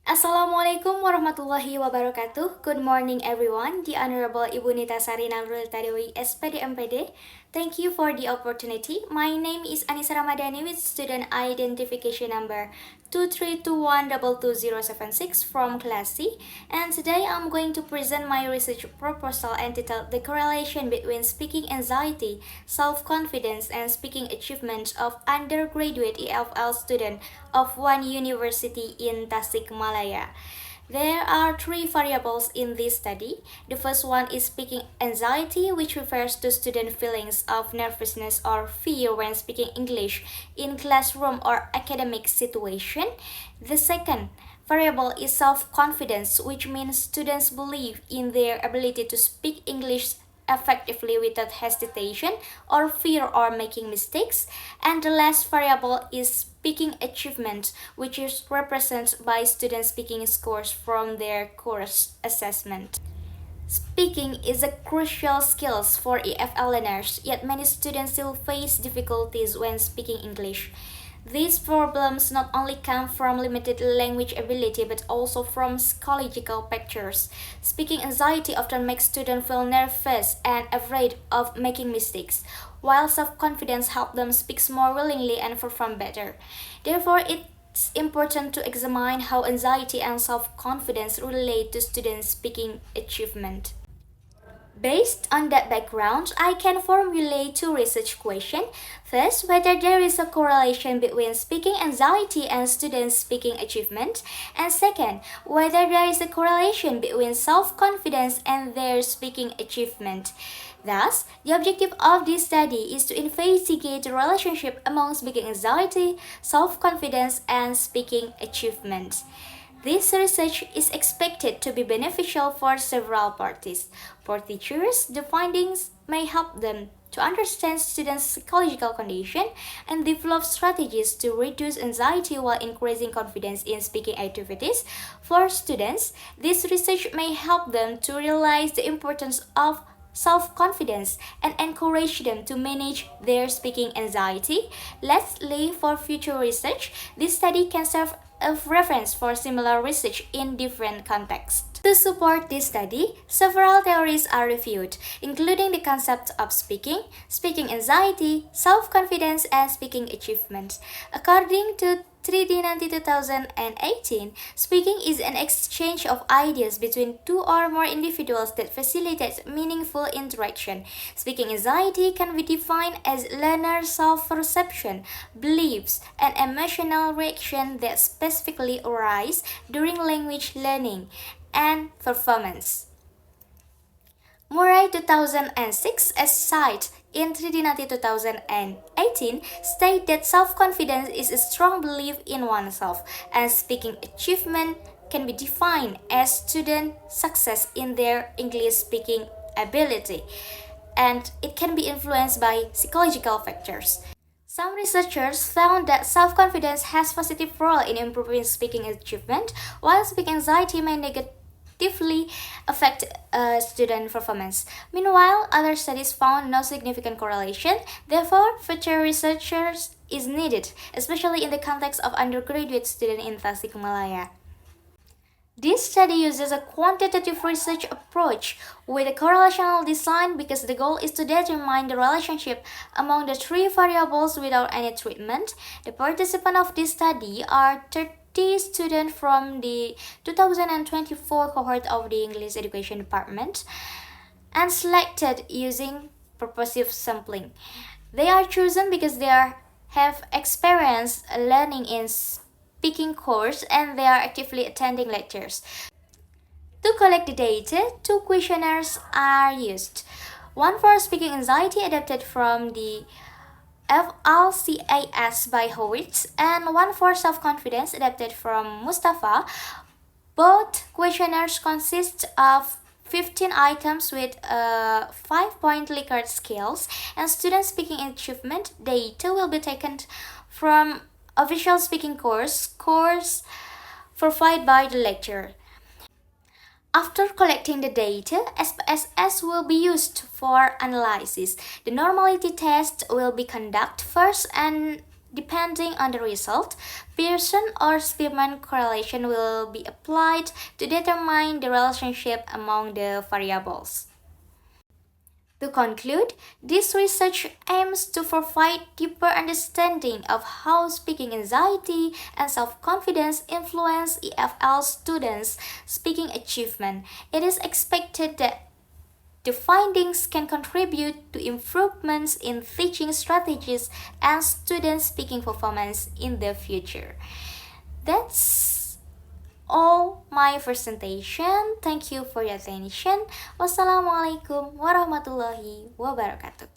Assalamualaikum warahmatullahi wabarakatuh. Good morning everyone. The Honorable Ibu Nita Sarina Nurul Tadewi, SPD MPD. Thank you for the opportunity. My name is Anissa Ramadhani with student identification number 2321222076 from class C. And today I'm going to present my research proposal entitled The Correlation Between Speaking Anxiety, Self-Confidence and Speaking Achievement of Undergraduate EFL Student of one university in Tasikmalaya. There are three variables in this study. The first one is speaking anxiety, which refers to student feelings of nervousness or fear when speaking English in classroom or academic situation. The second variable is self-confidence, which means students believe in their ability to speak English effectively without hesitation or fear or making mistakes. And the last variable is speaking achievement, which is represented by students' speaking scores from their course assessment. Speaking is a crucial skill for EFL learners, yet many students still face difficulties when speaking English. These problems not only come from limited language ability but also from psychological factors. Speaking anxiety often makes students feel nervous and afraid of making mistakes, while self-confidence helps them speak more willingly and perform better. Therefore, it's important to examine how anxiety and self-confidence relate to students' speaking achievement. Based on that background, I can formulate two research questions. First, whether there is a correlation between speaking anxiety and students' speaking achievement. And second, whether there is a correlation between self-confidence and their speaking achievement. Thus, the objective of this study is to investigate the relationship among speaking anxiety, self-confidence, and speaking achievement. This research is expected to be beneficial for several parties. For teachers, the findings may help them to understand students' psychological condition and develop strategies to reduce anxiety while increasing confidence in speaking activities. For students, this research may help them to realize the importance of self-confidence and encourage them to manage their speaking anxiety. Lastly, for future research, this study can serve as reference for similar research in different contexts. To support this study, several theories are reviewed, including the concept of speaking anxiety, self-confidence, and speaking achievement. According to 3D90 2018, speaking is an exchange of ideas between two or more individuals that facilitates meaningful interaction. Speaking anxiety can be defined as learner self-perception, beliefs, and emotional reaction that specifically arise during language learning and performance. Murray 2006, as cited in 3D90 2018, state that self-confidence is a strong belief in oneself, and speaking achievement can be defined as student success in their English speaking ability, and it can be influenced by psychological factors. Some researchers found that self-confidence has positive role in improving speaking achievement, while speaking anxiety may negatively affect student performance. Meanwhile, other studies found no significant correlation. Therefore, further researchers is needed, especially in the context of undergraduate students in Tasikmalaya. This study uses a quantitative research approach with a correlational design because the goal is to determine the relationship among the three variables without any treatment. The participants of this study are 30 students from the 2024 cohort of the English Education Department and selected using purposive sampling. They are chosen because have experience learning in speaking course and they are actively attending lectures. To collect the data, two questionnaires are used. One for speaking anxiety adapted from the FLCAS by Howitz and one for self-confidence adapted from Mustafa. Both questionnaires consist of 15 items with 5-point Likert scales, and student speaking achievement data will be taken from official speaking course provided by the lecturer. After collecting the data, SPSS will be used for analysis. The normality test will be conducted first and Depending on the result, Pearson or Spearman correlation will be applied to determine the relationship among the variables. To conclude, this research aims to provide deeper understanding of how speaking anxiety and self-confidence influence EFL students' speaking achievement. It is expected that the findings can contribute to improvements in teaching strategies and student speaking performance in the future. That's all my presentation. Thank you for your attention. Wassalamualaikum warahmatullahi wabarakatuh.